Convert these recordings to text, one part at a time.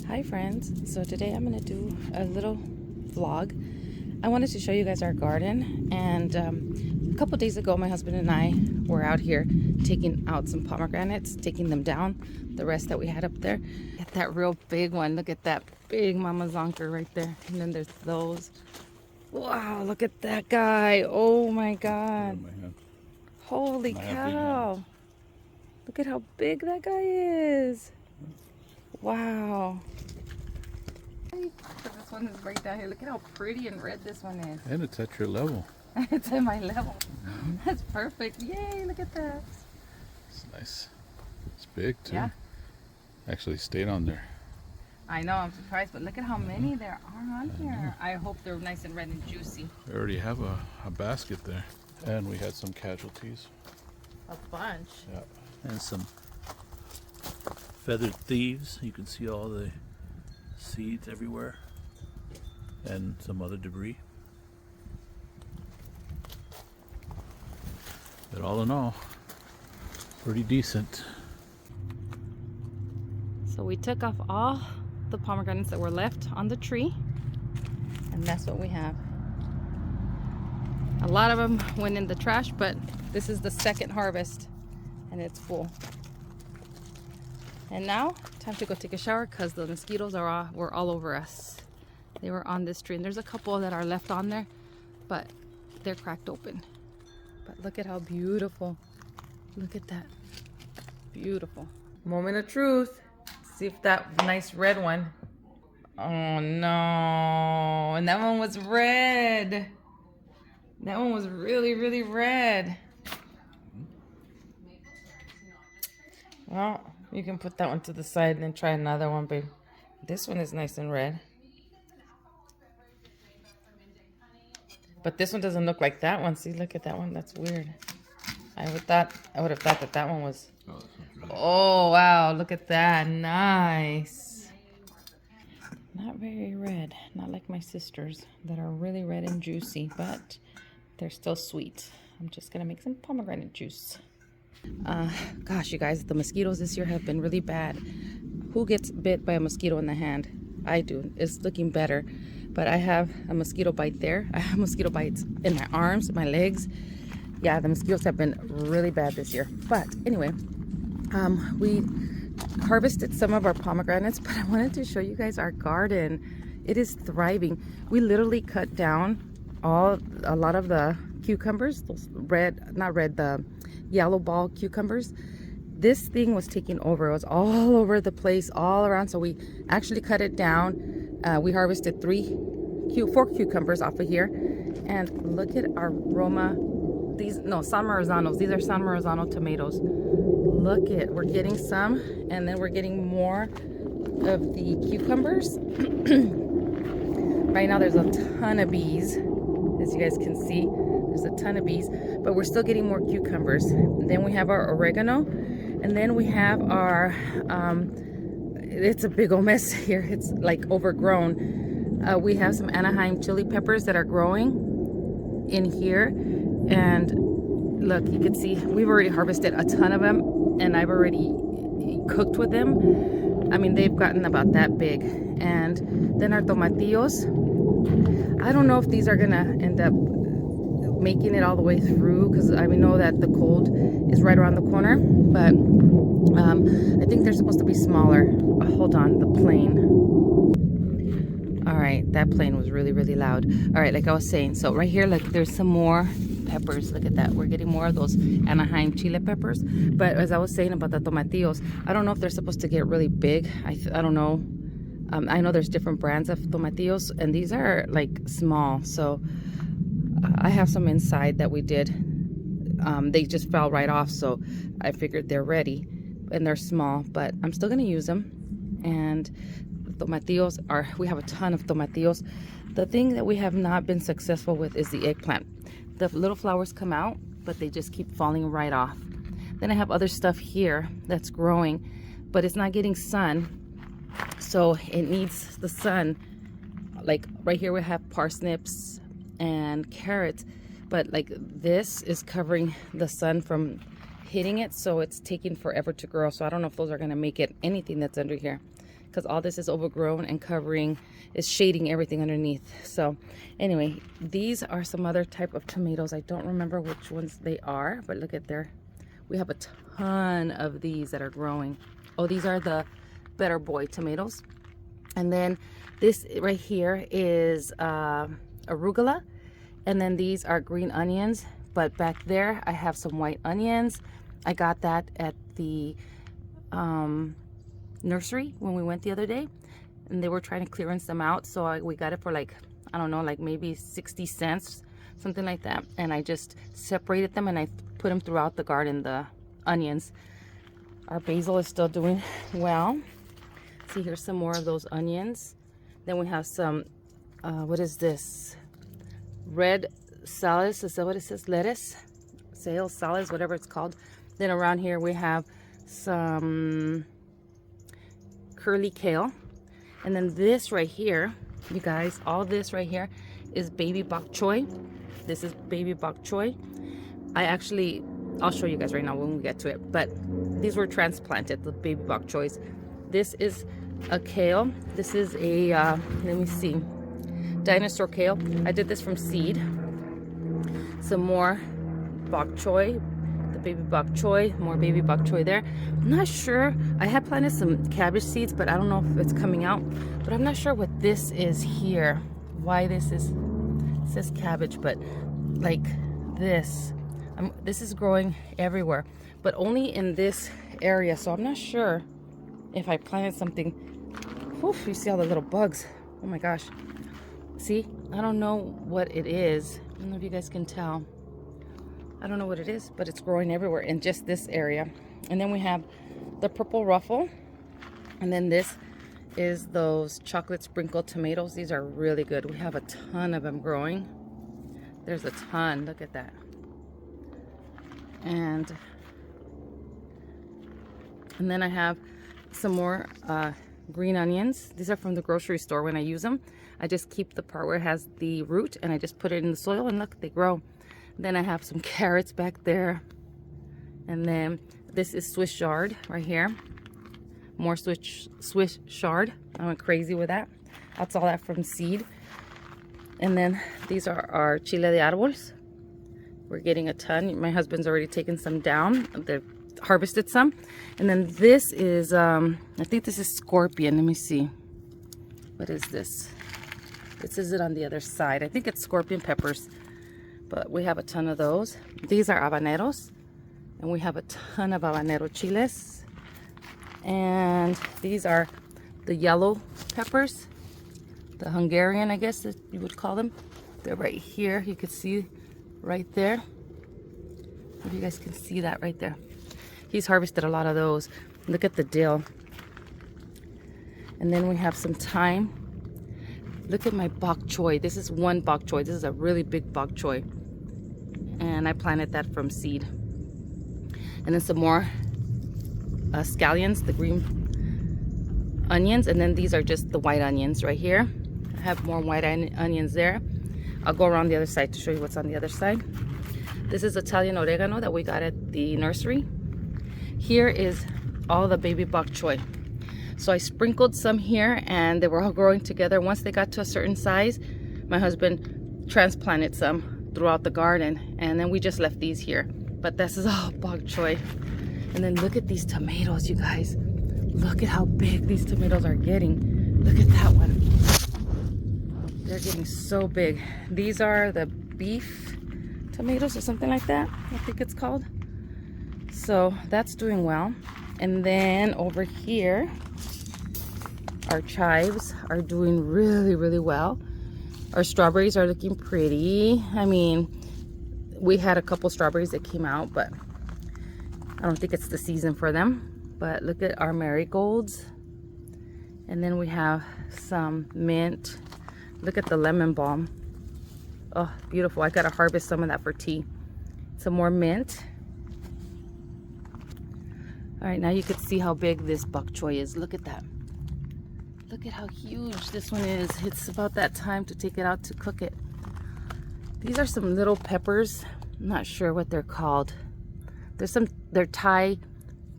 Hi friends, so today I'm going to do a little vlog. I wanted to show you guys our garden, and a couple days ago my husband and I were out here taking out some pomegranates, taking them down, the rest that we had up there. Get that real big one, look at that big mama zonker right there, and then there's those. Wow, look at that guy, oh my god, holy cow, look at how big that guy is. Wow. This one is right down here. Look at how pretty and red this one is. And it's at your level. It's at my level. That's perfect. Yay, look at that. It's nice. It's big too. Yeah. Actually stayed on there. I know, I'm surprised, but look at how many there are on here. I hope they're nice and red and juicy. We already have a basket there. And we had some casualties. A bunch. Yeah. And some feathered thieves. You can see all the seeds everywhere. And some other debris. But all in all, pretty decent. So we took off all the pomegranates that were left on the tree, and that's what we have. A lot of them went in the trash, but this is the second harvest and it's full. And now time to go take a shower because the mosquitoes were all over us. They were on this tree, and there's a couple that are left on there, but they're cracked open. But look at how beautiful. Look at that. Beautiful. Moment of truth. See if that nice red one. Oh no. And that one was red. That one was really, really red. Well, you can put that one to the side and then try another one, babe. This one is nice and red. But this one doesn't look like that one. See, look at that one. That's weird. I would have thought that one was. Oh wow, look at that. Nice. Not very red. Not like my sisters that are really red and juicy, but they're still sweet. I'm just gonna make some pomegranate juice. Gosh, you guys, the mosquitoes this year have been really bad. Who gets bit by a mosquito in the hand? I do. It's looking better. But I have a mosquito bite there. I have mosquito bites in my arms, my legs. Yeah, the mosquitoes have been really bad this year. But anyway, we harvested some of our pomegranates, but I wanted to show you guys our garden. It is thriving. We literally cut down a lot of the cucumbers, those the yellow ball cucumbers. This thing was taking over. It was all over the place, all around. So we actually cut it down. We harvested 4 cucumbers off of here, and look at our Roma. San Marizanos. These are San Marizano tomatoes. Look at, we're getting some, and then we're getting more of the cucumbers. Right now there's a ton of bees, as you guys can see. There's a ton of bees, but we're still getting more cucumbers. And then we have our oregano, and then we have our, it's a big old mess here. It's like overgrown. We have some Anaheim chili peppers that are growing in here. And look, you can see we've already harvested a ton of them, and I've already cooked with them. I mean, they've gotten about that big. And then our tomatillos. I don't know if these are gonna end up making it all the way through, because I know that the cold is right around the corner, but I think they're supposed to be smaller. Hold on, the plane. All right, that plane was really, really loud. All right, like I was saying, so right here, look, there's some more peppers. Look at that. We're getting more of those Anaheim chili peppers. But as I was saying about the tomatillos, I don't know if they're supposed to get really big. I don't know. I know there's different brands of tomatillos, and these are like small. So I have some inside that we did. They just fell right off, so I figured they're ready, and they're small, but I'm still going to use them. And the tomatillos we have a ton of tomatillos. The thing that we have not been successful with is the eggplant. The little flowers come out, but they just keep falling right off. Then I have other stuff here that's growing, but it's not getting sun, so it needs the sun. Like right here we have parsnips and carrots, but like this is covering the sun from hitting it, so it's taking forever to grow. So I don't know if those are going to make it anything that's under here. because all this is overgrown and is shading everything underneath. So anyway, these are some other type of tomatoes. I don't remember which ones they are, but look at there. We have a ton of these that are growing. Oh, these are the Better Boy tomatoes. And then this right here is arugula. And then these are green onions. But back there, I have some white onions. I got that at the nursery when we went the other day. And they were trying to clearance them out. So we got it for like, I don't know, like maybe 60 cents, something like that. And I just separated them and I put them throughout the garden, the onions. Our basil is still doing well. See, here's some more of those onions. Then we have some, what is this? Red salads, is that what it says? Lettuce? Sales salads, whatever it's called. Then around here we have some curly kale. And then this right here, you guys, all this right here is baby bok choy. This is baby bok choy. I'll show you guys right now when we get to it. But these were transplanted, the baby bok choys. This is a kale. This is a, let me see, dinosaur kale. I did this from seed. Some more bok choy, the baby bok choy, more baby bok choy there. I'm not sure. I had planted some cabbage seeds, but I don't know if it's coming out. But I'm not sure what this is here. Why this is, it says cabbage, but like this. This is growing everywhere, but only in this area. So I'm not sure if I planted something. Oof, you see all the little bugs. Oh my gosh. See, I don't know what it is. I don't know if you guys can tell. I don't know what it is, but it's growing everywhere in just this area. And then we have the purple ruffle. And then this is those chocolate sprinkled tomatoes. These are really good. We have a ton of them growing. There's a ton. Look at that. And then I have some more green onions. These are from the grocery store. When I use them, I just keep the part where it has the root and I just put it in the soil and look, they grow. Then I have some carrots back there. And then this is Swiss chard right here. More Swiss chard. I went crazy with that. That's all that from seed. And then these are our chile de árboles. We're getting a ton. My husband's already taken some down. They've harvested some. And then this is, I think this is scorpion. Let me see. What is this? It says it on the other side. I think it's scorpion peppers. But we have a ton of those. These are habaneros. And we have a ton of habanero chiles. And these are the yellow peppers. The Hungarian, I guess that you would call them. They're right here. You can see right there. If you guys can see that right there. He's harvested a lot of those. Look at the dill. And then we have some thyme. Look at my bok choy. This is one bok choy. This is a really big bok choy. And I planted that from seed. And then some more scallions, the green onions. And then these are just the white onions right here. I have more white onions there. I'll go around the other side to show you what's on the other side. This is Italian oregano that we got at the nursery. Here is all the baby bok choy. So I sprinkled some here and they were all growing together. Once they got to a certain size, my husband transplanted some throughout the garden. And then we just left these here. But this is all bok choy. And then look at these tomatoes, you guys. Look at how big these tomatoes are getting. Look at that one. They're getting so big. These are the beef tomatoes or something like that, I think it's called. So that's doing well. And then over here, our chives are doing really, really well. Our strawberries are looking pretty. I mean, we had a couple strawberries that came out, but I don't think it's the season for them. But look at our marigolds. And then we have some mint. Look at the lemon balm. Oh, beautiful. I gotta harvest some of that for tea. Some more mint. All right, now you can see how big this bok choy is. Look at that. Look at how huge this one is. It's about that time to take it out to cook it. These are some little peppers. I'm not sure what they're called. They're Thai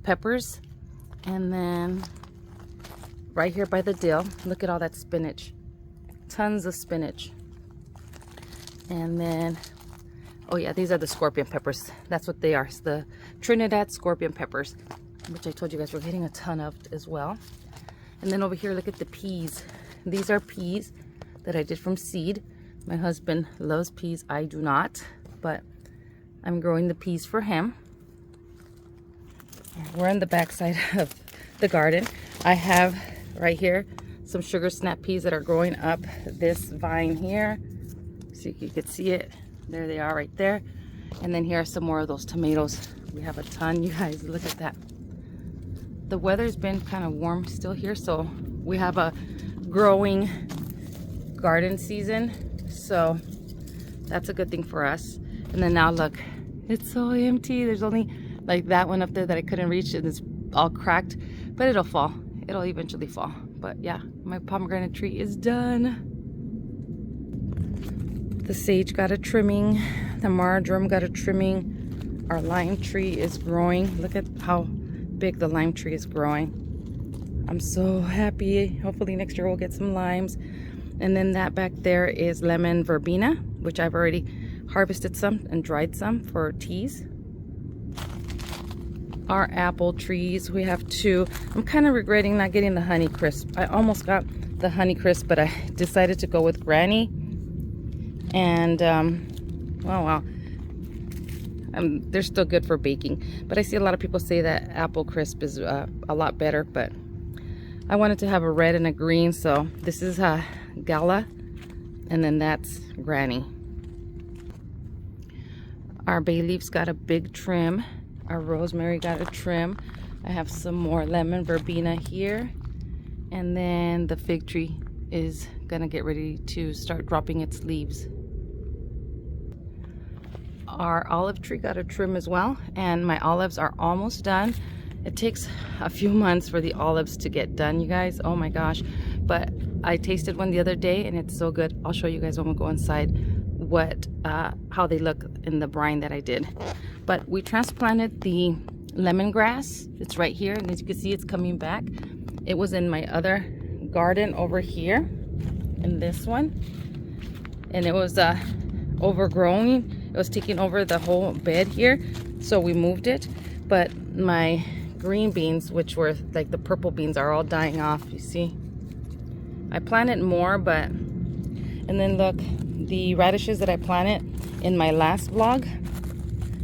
peppers. And then right here by the dill. Look at all that spinach. Tons of spinach. And then, oh yeah, these are the scorpion peppers. That's what they are. It's the Trinidad scorpion peppers, which I told you guys we're getting a ton of as well. And then over here, look at the peas. These are peas that I did from seed. My husband loves peas. I do not, but I'm growing the peas for him. We're on the back side of the garden. I have right here some sugar snap peas that are growing up this vine here. So you can see it. There they are right there. And then here are some more of those tomatoes. We have a ton, you guys, look at that. The weather's been kind of warm still here, so we have a growing garden season. So that's a good thing for us. And then now look, it's so empty. There's only like that one up there that I couldn't reach, and it's all cracked, but it'll fall. It'll eventually fall. But yeah, my pomegranate tree is done. The sage got a trimming. The marjoram got a trimming. Our lime tree is growing. Look at how big the lime tree is growing. I'm so happy. Hopefully next year we'll get some limes. And then that back there is lemon verbena, which I've already harvested some and dried some for teas. Our apple trees, we have 2. I'm kind of regretting not getting the Honey Crisp. I almost got the Honey Crisp, but I decided to go with Granny. And well, they're still good for baking. But I see a lot of people say that Apple Crisp is a lot better. But I wanted to have a red and a green, so this is Gala, and then that's Granny. Our bay leaves got a big trim. Our rosemary got a trim. I have some more lemon verbena here. And then the fig tree is gonna get ready to start dropping its leaves. Our olive tree got a trim as well, and my olives are almost done. It takes a few months for the olives to get done, you guys. Oh my gosh. But I tasted one the other day and it's so good. I'll show you guys when we go inside how they look in the brine that I did. But we transplanted the lemongrass. It's right here, and as you can see, it's coming back. It was in my other garden over here, in this one, and it was overgrowing. It was taking over the whole bed here, so we moved it. But my green beans, which were like the purple beans, are all dying off. You see, I planted more, but and then look, the radishes that I planted in my last vlog,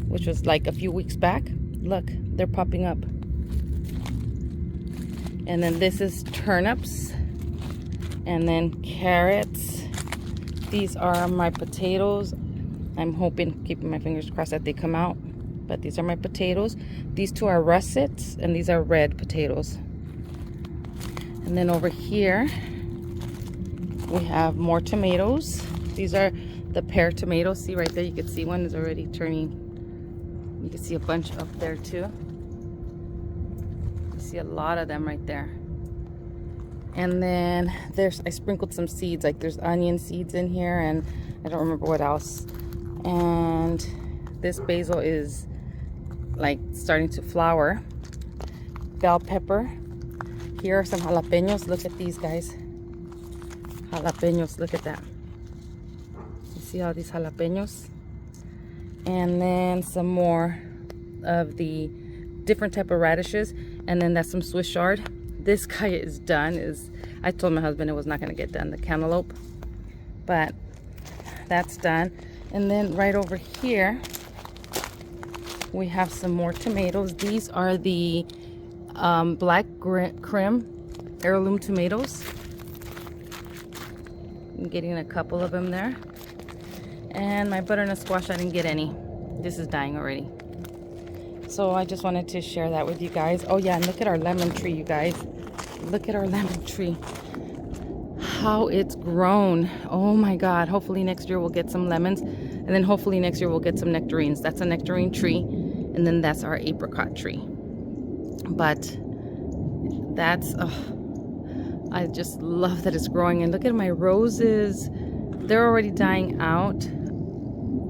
which was like a few weeks back, look, they're popping up. And then this is turnips, and then carrots. These are my potatoes. I'm hoping, keeping my fingers crossed, that they come out. But these are my potatoes. These 2 are russets, and these are red potatoes. And then over here we have more tomatoes. These are the pear tomatoes. See right there, you can see one is already turning. You can see a bunch up there too. You see a lot of them right there. And then I sprinkled some seeds, like there's onion seeds in here, and I don't remember what else. And this basil is like starting to flower. Bell pepper. Here are some jalapenos. Look at these, guys. Jalapenos, look at that. You see all these jalapenos? And then some more of the different type of radishes, and then that's some Swiss chard. This guy is done. I told my husband it was not going to get done, the cantaloupe, but that's done. And then right over here we have some more tomatoes. These are the black Krim heirloom tomatoes. I'm getting a couple of them there. And my butternut squash, I didn't get any. This is dying already. So I just wanted to share that with you guys. Oh yeah, and look at our lemon tree, you guys. Look at our lemon tree. How it's grown. Oh my God. Hopefully next year we'll get some lemons. And then hopefully next year we'll get some nectarines. That's a nectarine tree. And then that's our apricot tree. But that's, I just love that it's growing. And look at my roses. They're already dying out.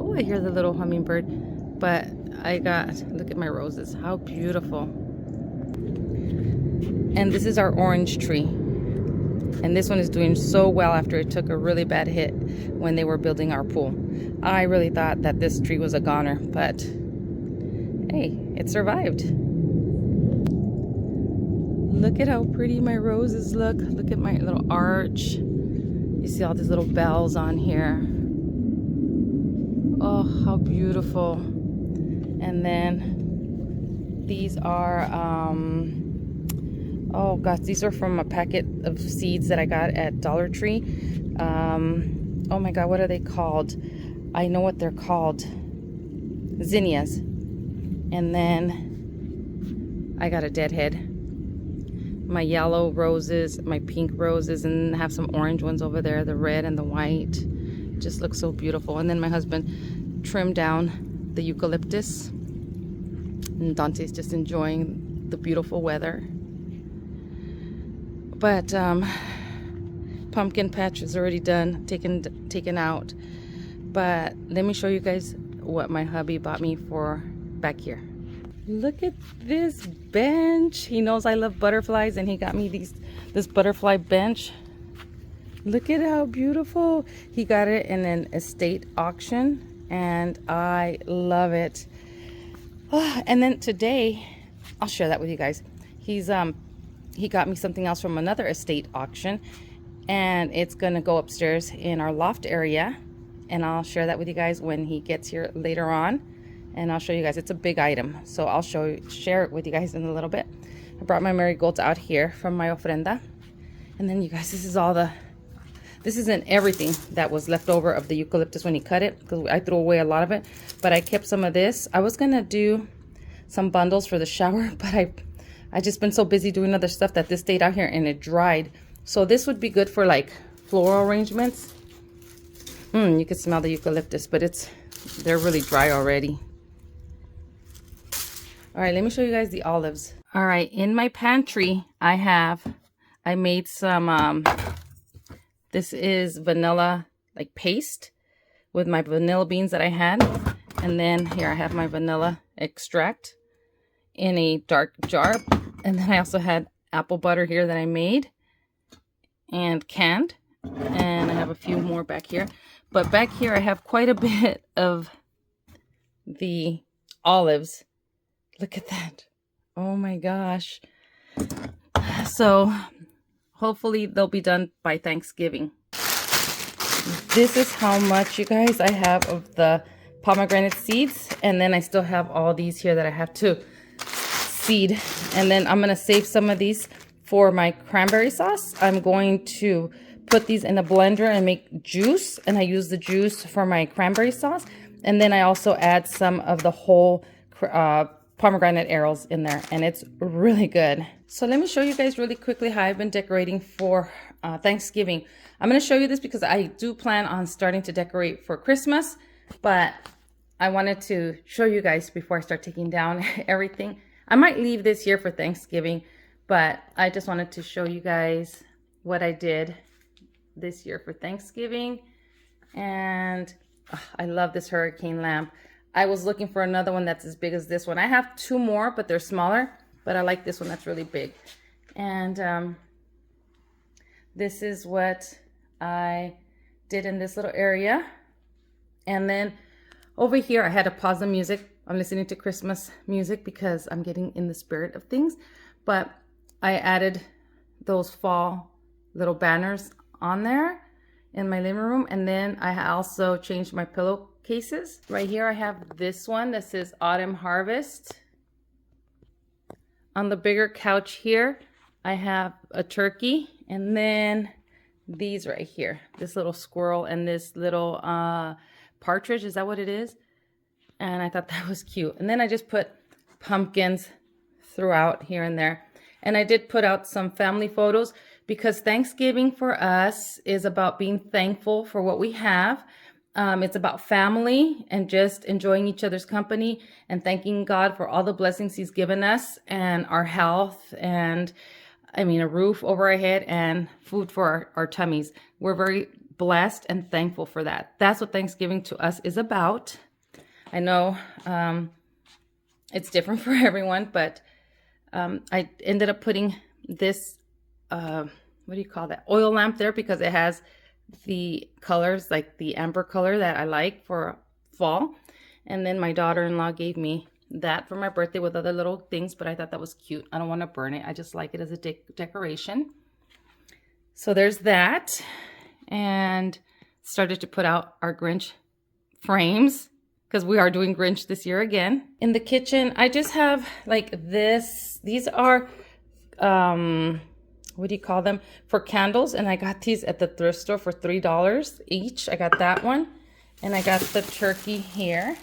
Oh, I hear the little hummingbird. But look at my roses. How beautiful. And this is our orange tree. And this one is doing so well after it took a really bad hit when they were building our pool. I really thought that this tree was a goner, but hey, it survived. Look at how pretty my roses look. Look at my little arch. You see all these little bells on here. Oh, how beautiful. And then these are, oh gosh, these are from a packet of seeds that I got at Dollar Tree. Oh my God, what are they called? I know what they're called. Zinnias. And then I got a deadhead. My yellow roses, my pink roses, and I have some orange ones over there, the red and the white. Just looks so beautiful. And then my husband trimmed down the eucalyptus. And Dante's just enjoying the beautiful weather. But pumpkin patch is already done, taken out. But let me show you guys what my hubby bought me for back here. Look at this bench. He knows I love butterflies, and he got me this butterfly bench. Look at how beautiful. He got it in an estate auction, and I love it. Oh, and then today, I'll share that with you guys. He got me something else from another estate auction, and it's gonna go upstairs in our loft area, and I'll share that with you guys when he gets here later on. And I'll show you guys. It's a big item, so I'll share it with you guys in a little bit. I brought my marigolds out here from my ofrenda. And then you guys, this isn't everything that was left over of the eucalyptus when he cut it, because I threw away a lot of it, but I kept some of this. I was gonna do some bundles for the shower, but I just been so busy doing other stuff that this stayed out here and it dried. So this would be good for like floral arrangements. You can smell the eucalyptus, but they're really dry already. All right, let me show you guys the olives. All right, in my pantry, I made some, this is vanilla like paste with my vanilla beans that I had. And then here I have my vanilla extract in a dark jar. And then I also had apple butter here that I made and canned. And I have a few more back here. But back here I have quite a bit of the olives. Look at that. Oh my gosh. So hopefully they'll be done by Thanksgiving. This is how much, you guys, I have of the pomegranate seeds. And then I still have all these here that I have to seed. And then I'm going to save some of these for my cranberry sauce. I'm going to put these in a blender and make juice. And I use the juice for my cranberry sauce. And then I also add some of the whole pomegranate arrows in there, and it's really good. So let me show you guys really quickly how I've been decorating for Thanksgiving. I'm going to show you this because I do plan on starting to decorate for Christmas, but I wanted to show you guys before I start taking down everything. I might leave this here for Thanksgiving, but I just wanted to show you guys what I did this year for Thanksgiving. And I love this hurricane lamp. I was looking for another one that's as big as this one. I have two more, but they're smaller. But I like this one that's really big. And this is what I did in this little area. And then over here, I had to pause the music. I'm listening to Christmas music because I'm getting in the spirit of things. But I added those fall little banners on there in my living room. And then I also changed my pillowcases. Right here I have this one that says Autumn Harvest. On the bigger couch here I have a turkey, and then these right here, this little squirrel and this little partridge, is that what it is? And I thought that was cute. And then I just put pumpkins throughout here and there. And I did put out some family photos because Thanksgiving for us is about being thankful for what we have. It's about family and just enjoying each other's company and thanking God for all the blessings he's given us and our health and, I mean, a roof over our head and food for our tummies. We're very blessed and thankful for that. That's what Thanksgiving to us is about. I know it's different for everyone, but I ended up putting this what do you call that? Oil lamp there because it has the colors, like the amber color that I like for fall. And then my daughter-in-law gave me that for my birthday with other little things, but I thought that was cute. I don't want to burn it. I just like it as a decoration. So there's that. And started to put out our Grinch frames because we are doing Grinch this year again. In the kitchen, I just have like this. These are, what do you call them? For candles. And I got these at the thrift store for $3 each. I got that one. And I got the turkey here.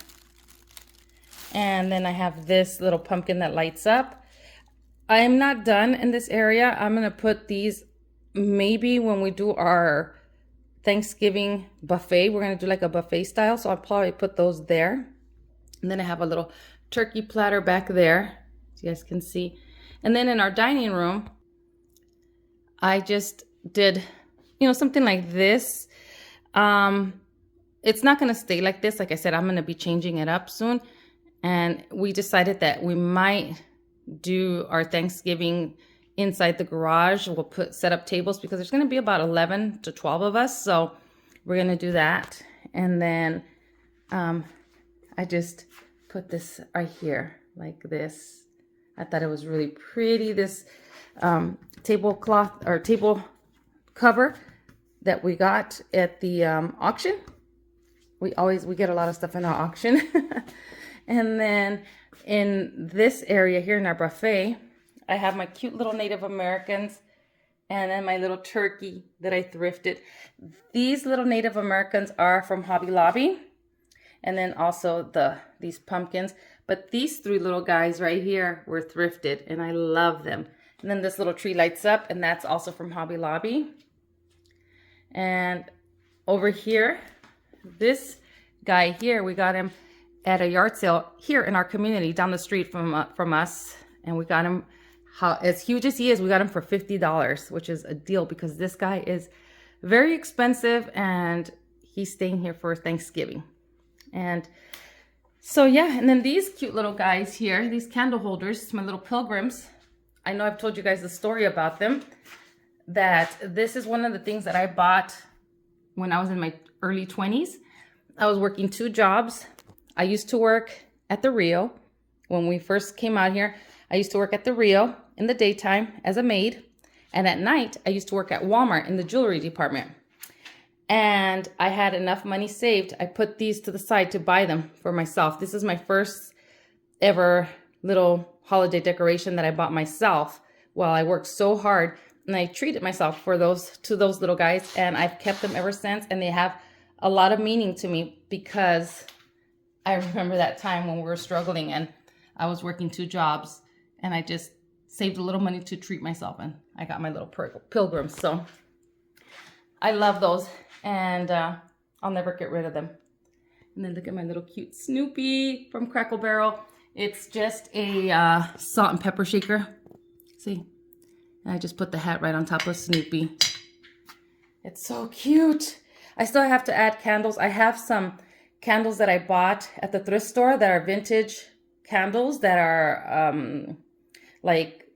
And then I have this little pumpkin that lights up. I am not done in this area. I'm going to put these maybe when we do our Thanksgiving buffet. We're going to do like a buffet style. So I'll probably put those there. And then I have a little turkey platter back there, so you guys can see. And then in our dining room, I just did, you know, something like this. It's not going to stay like this. Like I said, I'm going to be changing it up soon. And we decided that we might do our Thanksgiving inside the garage. We'll set up tables because there's going to be about 11 to 12 of us. So we're going to do that. And then I just put this right here like this. I thought it was really pretty. This tablecloth or table cover that we got at the auction. We get a lot of stuff in our auction. And then in this area here in our buffet, I have my cute little Native Americans and then my little turkey that I thrifted. These little Native Americans are from Hobby Lobby. And then also these pumpkins. But these three little guys right here were thrifted and I love them. And then this little tree lights up and that's also from Hobby Lobby. And over here, this guy here, we got him at a yard sale here in our community down the street from us. And we got him, as huge as he is, we got him for $50, which is a deal because this guy is very expensive and he's staying here for Thanksgiving. And so, yeah, and then these cute little guys here, these candle holders, my little pilgrims. I know I've told you guys the story about them, that this is one of the things that I bought when I was in my early 20s. I was working 2 jobs. I used to work at the Rio. When we first came out here, I used to work at the Rio in the daytime as a maid. And at night, I used to work at Walmart in the jewelry department. And I had enough money saved. I put these to the side to buy them for myself. This is my first ever little holiday decoration that I bought myself while I worked so hard. And I treated myself for those little guys. And I've kept them ever since. And they have a lot of meaning to me because I remember that time when we were struggling and I was working 2 jobs and I just saved a little money to treat myself and I got my little pilgrims. So I love those and I'll never get rid of them. And then look at my little cute Snoopy from Crackle Barrel. It's just a salt and pepper shaker. See? And I just put the hat right on top of Snoopy. It's so cute. I still have to add candles. I have some candles that I bought at the thrift store that are vintage candles that are like,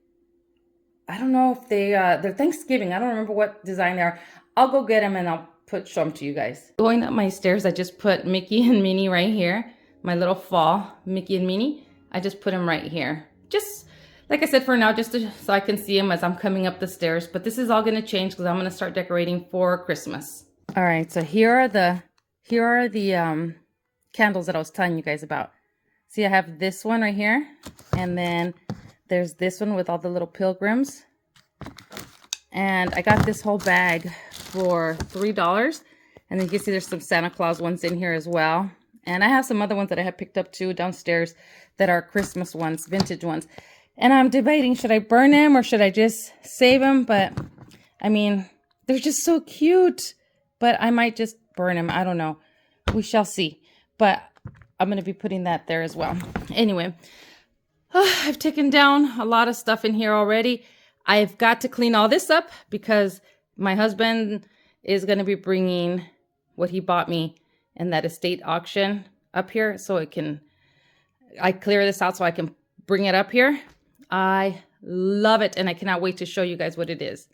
I don't know if they're Thanksgiving. I don't remember what design they are. I'll go get them and I'll show them to you guys. Going up my stairs, I just put Mickey and Minnie right here. My little fall Mickey and Minnie. I just put them right here. Just like I said, for now, just so I can see them as I'm coming up the stairs. But this is all going to change because I'm going to start decorating for Christmas. All right, so here are the candles that I was telling you guys about. See, I have this one right here, and then there's this one with all the little pilgrims. And I got this whole bag for $3. And then you can see there's some Santa Claus ones in here as well. And I have some other ones that I have picked up too downstairs that are Christmas ones, vintage ones. And I'm debating, should I burn them or should I just save them? But I mean, they're just so cute. But I might just burn them. I don't know. We shall see. But I'm going to be putting that there as well. Anyway, I've taken down a lot of stuff in here already. I've got to clean all this up because my husband is going to be bringing what he bought me in that estate auction up here. So I clear this out so I can bring it up here. I love it. And I cannot wait to show you guys what it is.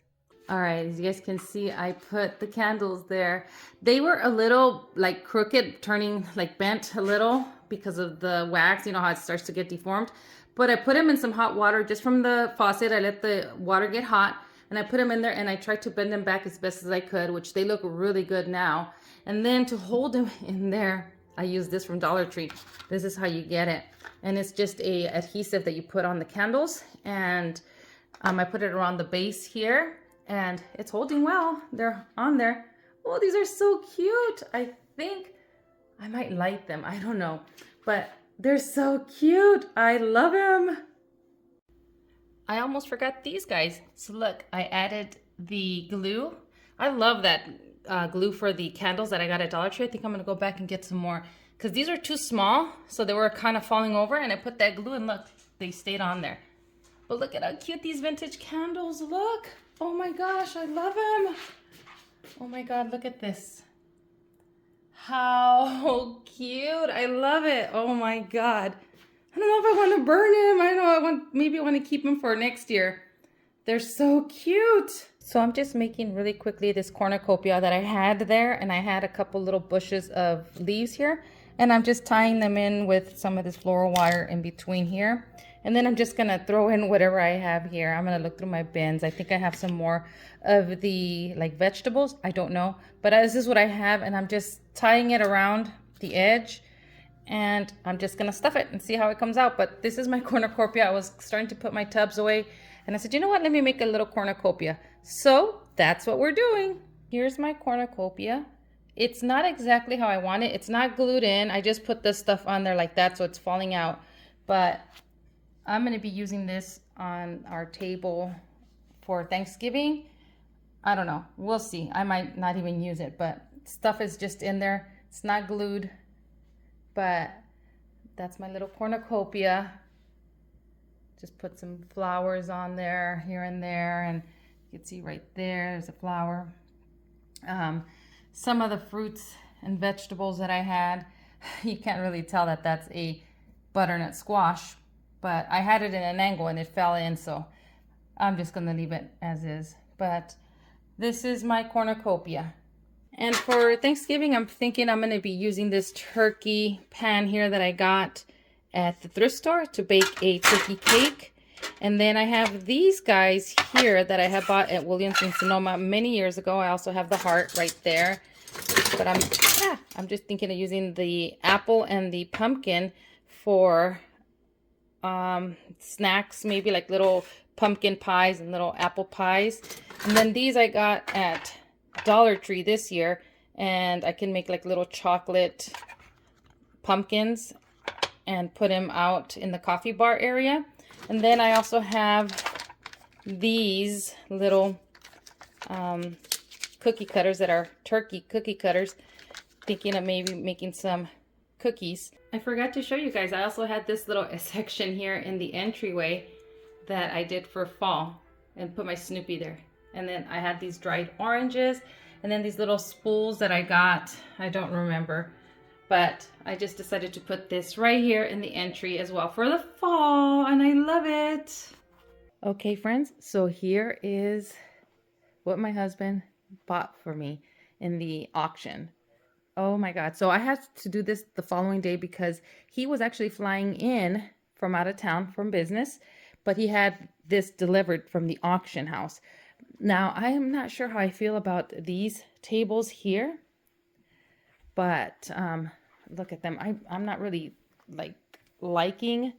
All right, as you guys can see, I put the candles there. They were a little like crooked, turning like bent a little because of the wax. You know how it starts to get deformed. But I put them in some hot water just from the faucet. I let the water get hot and I put them in there and I tried to bend them back as best as I could, which they look really good now. And then to hold them in there, I use this from Dollar Tree. This is how you get it. And it's just a adhesive that you put on the candles. And I put it around the base here. And it's holding well. They're on there. Oh, these are so cute. I think I might light them. I don't know. But they're so cute. I love them. I almost forgot these guys. So look, I added the glue. I love that glue for the candles that I got at Dollar Tree. I think I'm going to go back and get some more. Because these are too small. So they were kind of falling over. And I put that glue and look, they stayed on there. But look at how cute these vintage candles look. Oh my gosh, I love them. Oh my God, look at this. How cute. I love it. Oh my God. I don't know if I want to burn him. I know maybe I want to keep him for next year. They're so cute. So I'm just making really quickly this cornucopia that I had there. And I had a couple little bushes of leaves here. And I'm just tying them in with some of this floral wire in between here. And then I'm just going to throw in whatever I have here. I'm going to look through my bins. I think I have some more of the like vegetables. I don't know. But this is what I have. And I'm just tying it around the edge. And I'm just going to stuff it and see how it comes out. But this is my cornucopia. I was starting to put my tubs away. And I said, you know what? Let me make a little cornucopia. So that's what we're doing. Here's my cornucopia. It's not exactly how I want it. It's not glued in. I just put this stuff on there like that so it's falling out. But I'm going to be using this on our table for Thanksgiving. I don't know. We'll see. I might not even use it, but stuff is just in there. It's not glued, but that's my little cornucopia. Just put some flowers on there, here and there, and you can see right there's a flower. Some of the fruits and vegetables that I had, you can't really tell that that's a butternut squash, but I had it in an angle and it fell in, so I'm just going to leave it as is. But this is my cornucopia. And for Thanksgiving, I'm thinking I'm going to be using this turkey pan here that I got at the thrift store to bake a turkey cake. And then I have these guys here that I have bought at Williams in Sonoma many years ago. I also have the heart right there. But I'm just thinking of using the apple and the pumpkin for snacks, maybe like little pumpkin pies and little apple pies. And then these I got at Dollar Tree this year, and I can make like little chocolate pumpkins and put them out in the coffee bar area. And then I also have these little cookie cutters that are turkey cookie cutters, thinking of maybe making some cookies. I forgot to show you guys, I also had this little section here in the entryway that I did for fall and put my Snoopy there. And then I had these dried oranges and then these little spools that I got. I don't remember, but I just decided to put this right here in the entry as well for the fall, and I love it. Okay, friends, so here is what my husband bought for me in the auction. Oh my God. So I had to do this the following day because he was actually flying in from out of town from business, but he had this delivered from the auction house. Now, I am not sure how I feel about these tables here, but look at them. I'm not really liking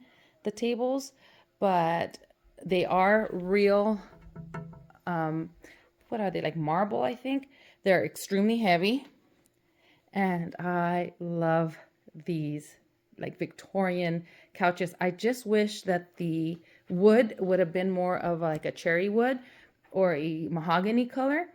the tables, but they are real, what are they, like marble, I think? They're extremely heavy. And I love these like Victorian couches. I just wish that the wood would have been more of like a cherry wood or a mahogany color,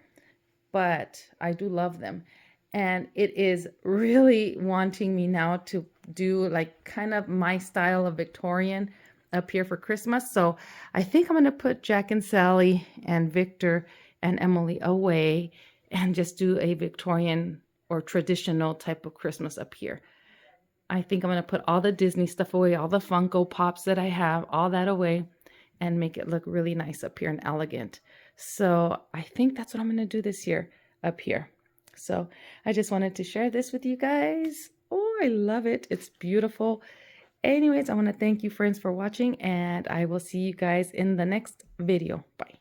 but I do love them. And it is really wanting me now to do like kind of my style of Victorian up here for Christmas. So I think I'm going to put Jack and Sally and Victor and Emily away and just do a Victorian or traditional type of Christmas up here. I think I'm going to put all the Disney stuff away, all the Funko Pops that I have, all that away, and make it look really nice up here and elegant. So I think that's what I'm going to do this year up here. So I just wanted to share this with you guys. Oh, I love it. It's beautiful. Anyways, I want to thank you friends for watching, and I will see you guys in the next video. Bye.